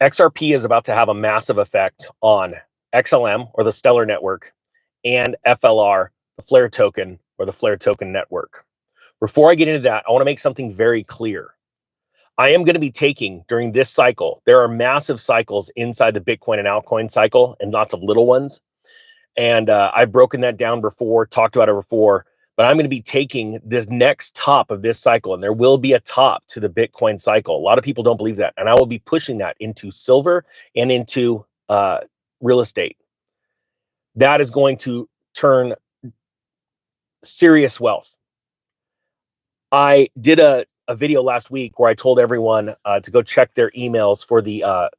XRP is about to have a massive effect on XLM, or the Stellar Network, and FLR, the Flare token, or the Flare token network. Before I get into that, I want to make something very clear. I am going to be taking, during this cycle, there are massive cycles inside the Bitcoin and altcoin cycle and lots of little ones. And I've broken that down before, talked about it before, but I'm going to be taking this next top of this cycle, and there will be a top to the Bitcoin cycle. A lot of people don't believe that. And I will be pushing that into silver and into real estate. That is going to turn serious wealth. I did a video last week where I told everyone to go check their emails for the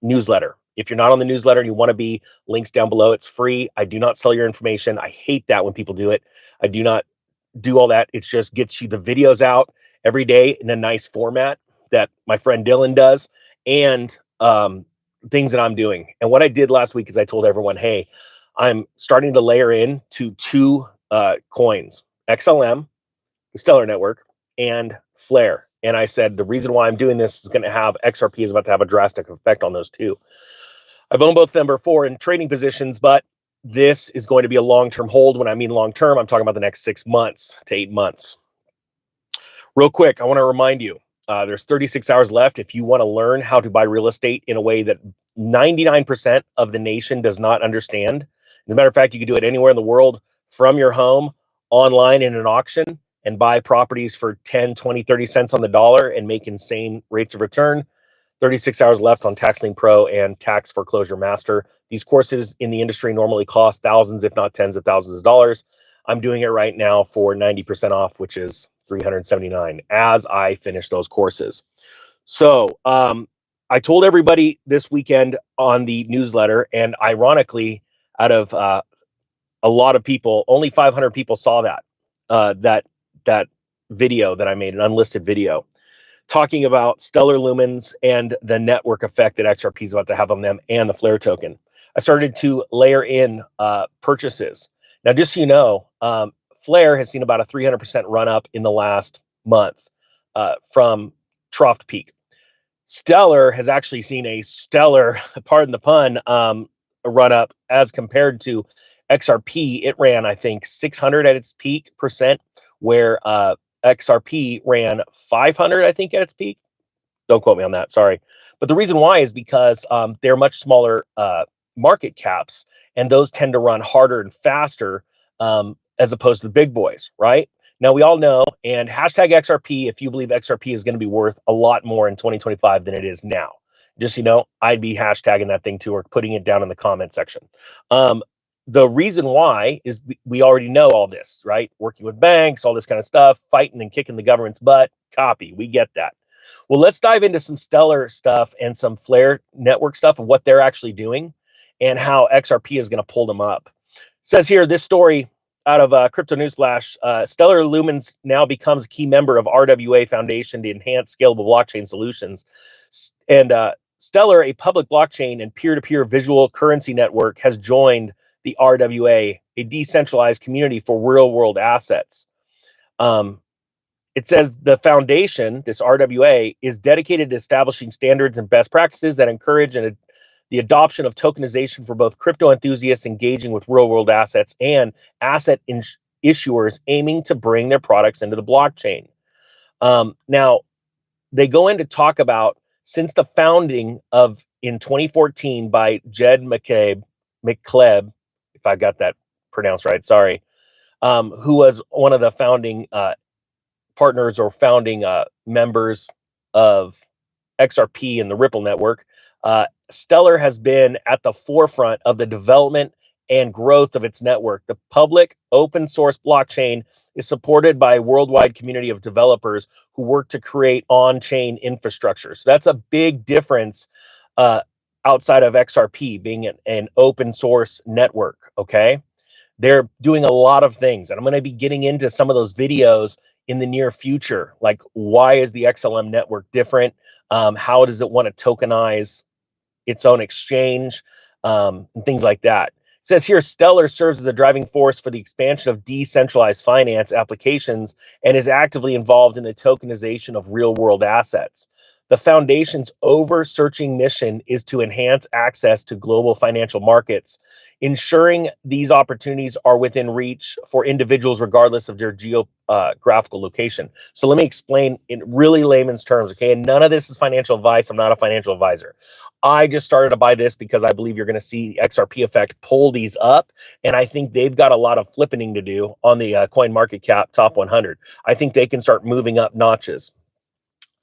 newsletter. If you're not on the newsletter and you want to be, links down below. It's free. I do not sell your information. I hate that when people do it. I do not do all that. It just gets you the videos out every day in a nice format that my friend Dylan does, and things that I'm doing. And what I did last week is I told everyone, hey, I'm starting to layer in to two coins, XLM, the Stellar Network, and Flare. And I said the reason why I'm doing this is going to have XRP is about to have a drastic effect on those two. I've owned both of them before in trading positions, but this is going to be a long-term hold. When I mean long-term, I'm talking about the next 6 months to 8 months. Real quick, I want to remind you, there's 36 hours left. If you want to learn how to buy real estate in a way that 99% of the nation does not understand, as a matter of fact, you can do it anywhere in the world from your home, online in an auction, and buy properties for 10, 20, 30 cents on the dollar and make insane rates of return. 36 hours left on TaxLink Pro and Tax Foreclosure Master. These courses in the industry normally cost thousands, if not tens of thousands of dollars. I'm doing it right now for 90% off, which is $379 as I finish those courses. So I told everybody this weekend on the newsletter, and ironically, out of a lot of people, only 500 people saw that video that I made, an unlisted video, talking about stellar lumens and the network effect that XRP is about to have on them and the Flare token. I started to layer in purchases. Now, just so you know, Flare has seen about a 300% run up in the last month from trough to peak. Stellar has actually seen a stellar, pardon the pun, run up as compared to XRP. It ran, I think, 600 at its peak percent, where XRP ran 500, I think, at its peak. Don't quote me on that, sorry. But the reason why is because they're much smaller market caps, and those tend to run harder and faster as opposed to the big boys, right? Now, we all know, and hashtag XRP, if you believe XRP is going to be worth a lot more in 2025 than it is now. Just, you know, I'd be hashtagging that thing too, or putting it down in the comment section. The reason why is we already know all this, right? Working with banks, all this kind of stuff, fighting and kicking the government's butt. Copy, we get that. Well, let's dive into some Stellar stuff and some Flare network stuff of what they're actually doing and how XRP is going to pull them up. It says here, this story out of Crypto Newsflash, Stellar Lumens now becomes a key member of RWA Foundation to enhance scalable blockchain solutions. And Stellar, a public blockchain and peer-to-peer visual currency network, has joined the RWA, a decentralized community for real-world assets. It says the foundation, this RWA, is dedicated to establishing standards and best practices that encourage the adoption of tokenization for both crypto enthusiasts engaging with real-world assets and asset issuers aiming to bring their products into the blockchain. Now, they go in to talk about, since the founding of in 2014 by Jed McCleb, if I got that pronounced right, sorry, who was one of the founding partners or founding members of XRP and the Ripple network. Stellar has been at the forefront of the development and growth of its network. The public open source blockchain is supported by a worldwide community of developers who work to create on-chain infrastructure. So that's a big difference outside of XRP being an open source network, okay? They're doing a lot of things, and I'm going to be getting into some of those videos in the near future, like why is the XLM network different? How does it want to tokenize its own exchange, and things like that. It says here, Stellar serves as a driving force for the expansion of decentralized finance applications and is actively involved in the tokenization of real-world assets. The foundation's oversearching mission is to enhance access to global financial markets, ensuring these opportunities are within reach for individuals regardless of their geographical location. So let me explain in really layman's terms, okay? And none of this is financial advice. I'm not a financial advisor. I just started to buy this because I believe you're going to see XRP effect pull these up, and I think they've got a lot of flippening to do on the coin market cap top 100. I think they can start moving up notches,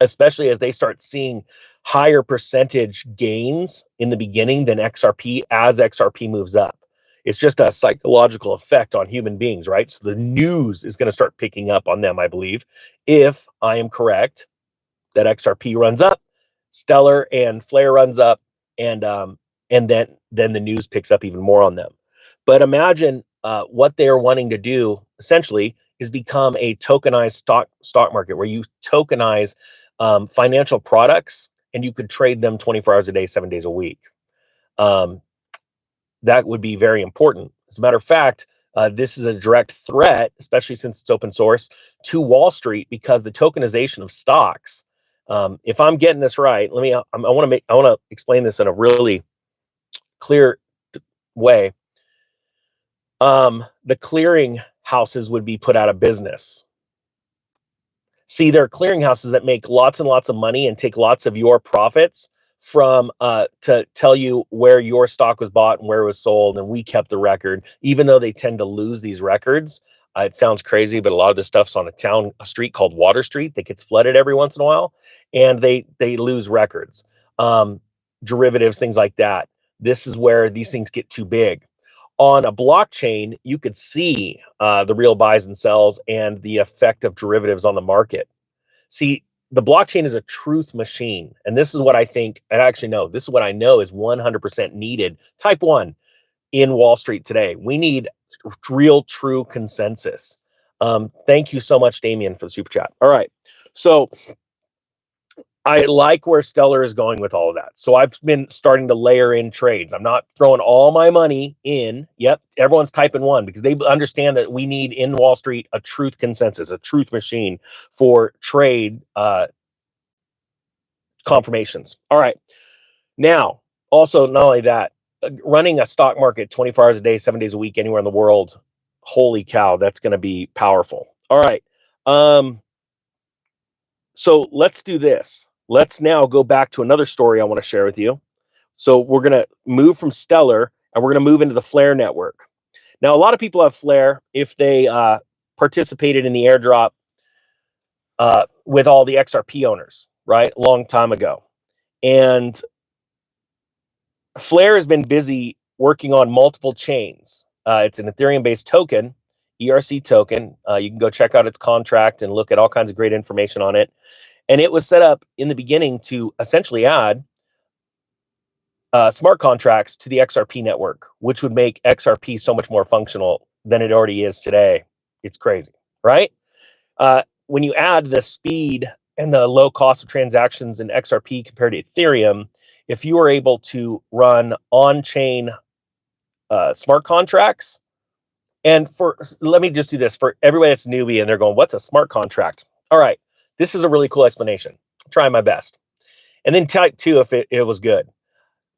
especially as they start seeing higher percentage gains in the beginning than XRP as XRP moves up. It's just a psychological effect on human beings, right? So the news is going to start picking up on them, I believe, if I am correct that XRP runs up, Stellar and Flare runs up, and then the news picks up even more on them. But imagine what they are wanting to do essentially is become a tokenized stock market where you tokenize financial products and you could trade them 24 hours a day, 7 days a week. That would be very important. As a matter of fact, this is a direct threat, especially since it's open source, to Wall Street, because the tokenization of stocks. If I'm getting this right, let me. I want to explain this in a really clear way. The clearing houses would be put out of business. See, there are clearinghouses that make lots and lots of money and take lots of your profits from to tell you where your stock was bought and where it was sold, and we kept the record, even though they tend to lose these records. It sounds crazy, but a lot of this stuff's on a street called Water Street that gets flooded every once in a while, and they lose records, derivatives, things like that. This is where these things get too big. On a blockchain, you could see the real buys and sells and the effect of derivatives on the market. See, the blockchain is a truth machine. And this is what I think, and actually, no, this is what I know is 100% needed. Type 1 in Wall Street today. We need real, true consensus. Thank you so much, Damien, for the super chat. All right. So I like where Stellar is going with all of that. So I've been starting to layer in trades. I'm not throwing all my money in. Yep, everyone's typing 1 because they understand that we need in Wall Street a truth consensus, a truth machine for trade confirmations. All right. Now, also, not only that, running a stock market 24 hours a day, 7 days a week, anywhere in the world, holy cow, that's going to be powerful. All right. So let's do this. Let's now go back to another story I want to share with you. So we're going to move from Stellar and we're going to move into the Flare network. Now, a lot of people have Flare if they participated in the airdrop with all the XRP owners, right? A long time ago. And Flare has been busy working on multiple chains. It's an Ethereum-based token, ERC token. You can go check out its contract and look at all kinds of great information on it. And it was set up in the beginning to essentially add smart contracts to the XRP network, which would make XRP so much more functional than it already is today. It's crazy, right? When you add the speed and the low cost of transactions in XRP compared to Ethereum, if you are able to run on-chain smart contracts, and let me just do this for everybody that's newbie and they're going, what's a smart contract? All right, this is a really cool explanation. I'm trying my best. And then type 2 if it was good.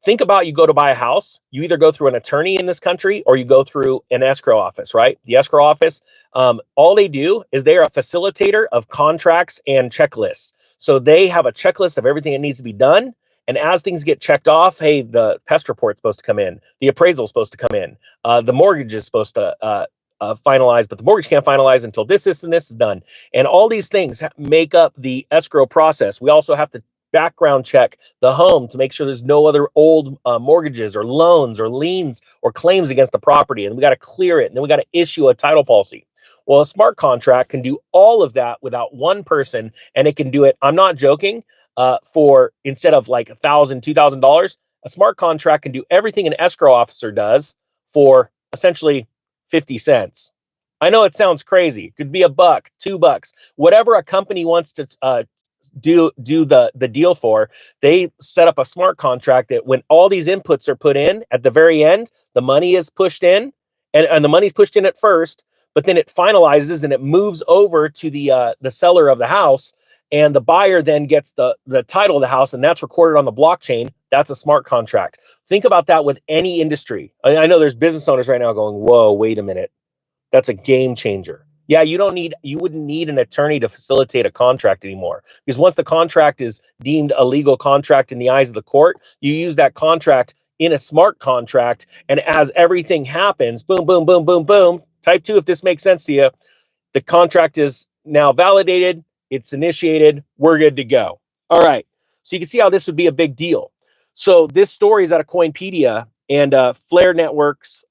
Think about you go to buy a house, you either go through an attorney in this country or you go through an escrow office, right? The escrow office, all they do is they are a facilitator of contracts and checklists. So they have a checklist of everything that needs to be done. And as things get checked off, hey, the pest report's supposed to come in, the appraisal is supposed to come in, the mortgage is supposed to finalize, but the mortgage can't finalize until this, and this is done. And all these things make up the escrow process. We also have to background check the home to make sure there's no other old mortgages or loans or liens or claims against the property. And we got to clear it. And then we got to issue a title policy. Well, a smart contract can do all of that without one person. And it can do it, I'm not joking, for instead of like $1,000, $2,000, a smart contract can do everything an escrow officer does for essentially 50 cents. I know it sounds crazy. It could be $1, $2, whatever a company wants to do the deal for. They set up a smart contract that when all these inputs are put in at the very end, the money is pushed in, and the money's pushed in at first, but then it finalizes and it moves over to the seller of the house and the buyer then gets the title of the house, and that's recorded on the blockchain. That's a smart contract. Think about that with any industry. I know there's business owners right now going, whoa, wait a minute. That's a game changer. Yeah, you wouldn't need an attorney to facilitate a contract anymore, because once the contract is deemed a legal contract in the eyes of the court, you use that contract in a smart contract, and as everything happens, boom, boom, boom, boom, boom, type 2, if this makes sense to you, the contract is now validated, it's initiated, we're good to go. All right, so you can see how this would be a big deal. So this story is out of Coinpedia, and Flare Networks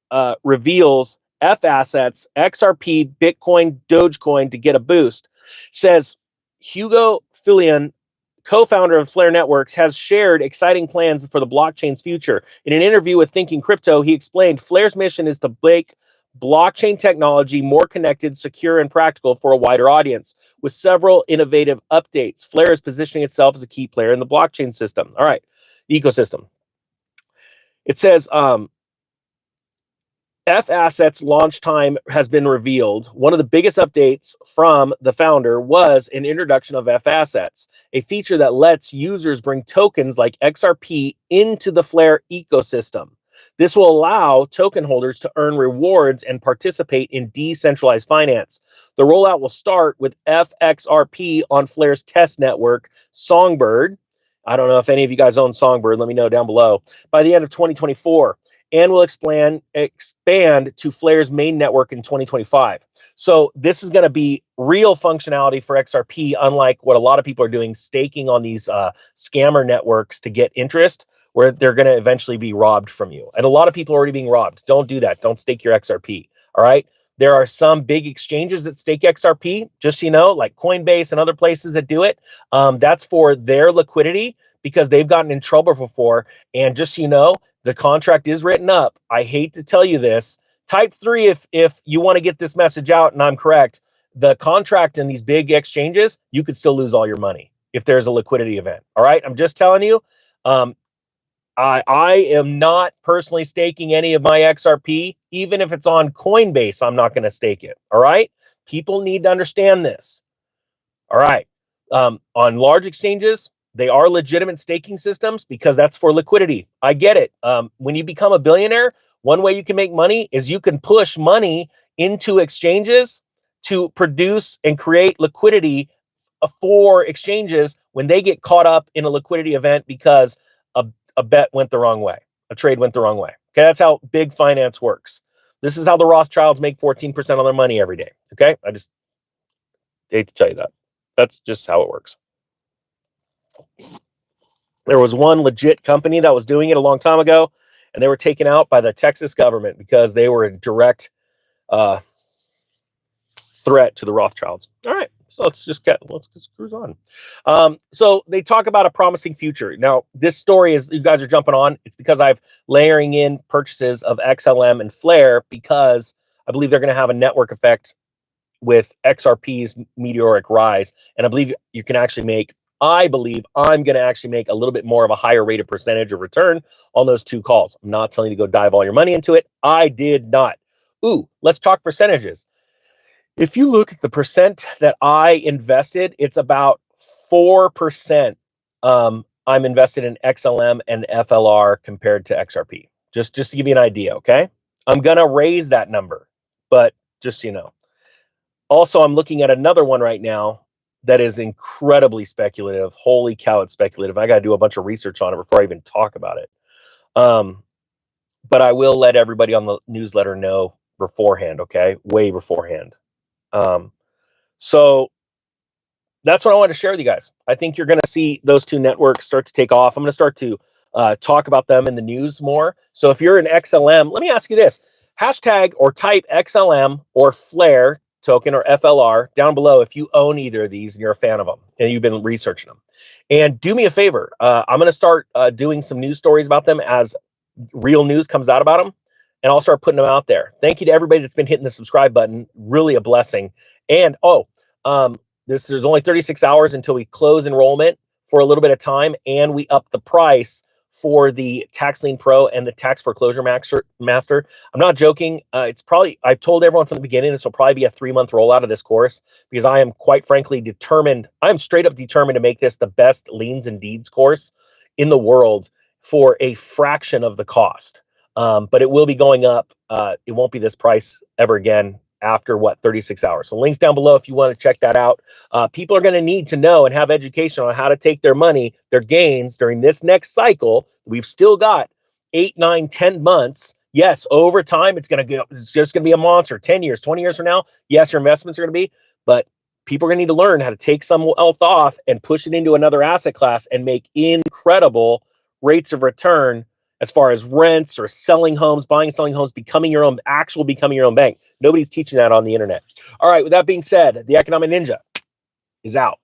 reveals F assets, XRP, Bitcoin, Dogecoin to get a boost. Says Hugo Filion, co-founder of Flare Networks, has shared exciting plans for the blockchain's future. In an interview with Thinking Crypto, he explained Flare's mission is to make blockchain technology more connected, secure, and practical for a wider audience. With several innovative updates, Flare is positioning itself as a key player in the blockchain system. All right, ecosystem. It says, F Assets launch time has been revealed. One of the biggest updates from the founder was an introduction of F Assets, a feature that lets users bring tokens like XRP into the Flare ecosystem. This will allow token holders to earn rewards and participate in decentralized finance. The rollout will start with FXRP on Flare's test network, Songbird. I don't know if any of you guys own Songbird. Let me know down below. By the end of 2024. And will expand to Flare's main network in 2025. So this is going to be real functionality for XRP, unlike what a lot of people are doing, staking on these scammer networks to get interest, where they're going to eventually be robbed from you. And a lot of people are already being robbed. Don't do that. Don't stake your XRP. All right. There are some big exchanges that stake XRP, just so you know, like Coinbase and other places that do it. That's for their liquidity, because they've gotten in trouble before. And just so you know, the contract is written up. I hate to tell you this. Type 3 if you want to get this message out, and I'm correct. The contract in these big exchanges, you could still lose all your money if there's a liquidity event. All right, I'm just telling you. I am not personally staking any of my XRP. Even if it's on Coinbase, I'm not going to stake it. All right, people need to understand this. All right, on large exchanges, they are legitimate staking systems because that's for liquidity. I get it. When you become a billionaire, one way you can make money is you can push money into exchanges to produce and create liquidity for exchanges when they get caught up in a liquidity event because a bet went the wrong way, a trade went the wrong way. Okay, that's how big finance works. This is how the Rothschilds make 14% on their money every day. Okay, I just hate to tell you that. That's just how it works. There was one legit company that was doing it a long time ago, and they were taken out by the Texas government because they were a direct threat to the Rothschilds. All right, so let's cruise on. So they talk about a promising future. Now, this story is, you guys are jumping on, it's because I'm layering in purchases of XLM and Flare, because I believe they're going to have a network effect with XRP's meteoric rise, and I believe you can actually make, I believe I'm going to actually make a little bit more of a higher rate of percentage of return on those two calls. I'm not telling you to go dive all your money into it. I did not. Ooh, let's talk percentages. If you look at the percent that I invested, it's about 4%. I'm invested in XLM and FLR compared to XRP. Just to give you an idea, okay? I'm going to raise that number, but just so you know. Also, I'm looking at another one right now that is incredibly speculative. Holy cow, it's speculative. I got to do a bunch of research on it before I even talk about it. But I will let everybody on the newsletter know beforehand, okay? Way beforehand. So that's what I wanted to share with you guys. I think you're going to see those two networks start to take off. I'm going to start to talk about them in the news more. So if you're an XLM, let me ask you this. Hashtag or type XLM or Flare token or FLR down below if you own either of these and you're a fan of them and you've been researching them. And do me a favor. I'm going to start doing some news stories about them as real news comes out about them, and I'll start putting them out there. Thank you to everybody that's been hitting the subscribe button. Really a blessing. And there's only 36 hours until we close enrollment for a little bit of time, and we up the price for the Tax Lien Pro and the Tax Foreclosure Master. I'm not joking. It's probably, I've told everyone from the beginning, this will probably be a 3-month rollout of this course, because I am quite frankly determined. I'm straight up determined to make this the best liens and deeds course in the world for a fraction of the cost. But it will be going up. It won't be this price ever again after 36 hours. So links down below if you want to check that out. People are going to need to know and have education on how to take their money, their gains during this next cycle. We've still got 8, 9, 10 months. Yes, over time, it's just going to be a monster. 10 years, 20 years from now, yes, your investments are going to be, but people are going to need to learn how to take some wealth off and push it into another asset class and make incredible rates of return as far as rents or selling homes, buying and selling homes, becoming your own bank. Nobody's teaching that on the internet. All right, with that being said, the Economic Ninja is out.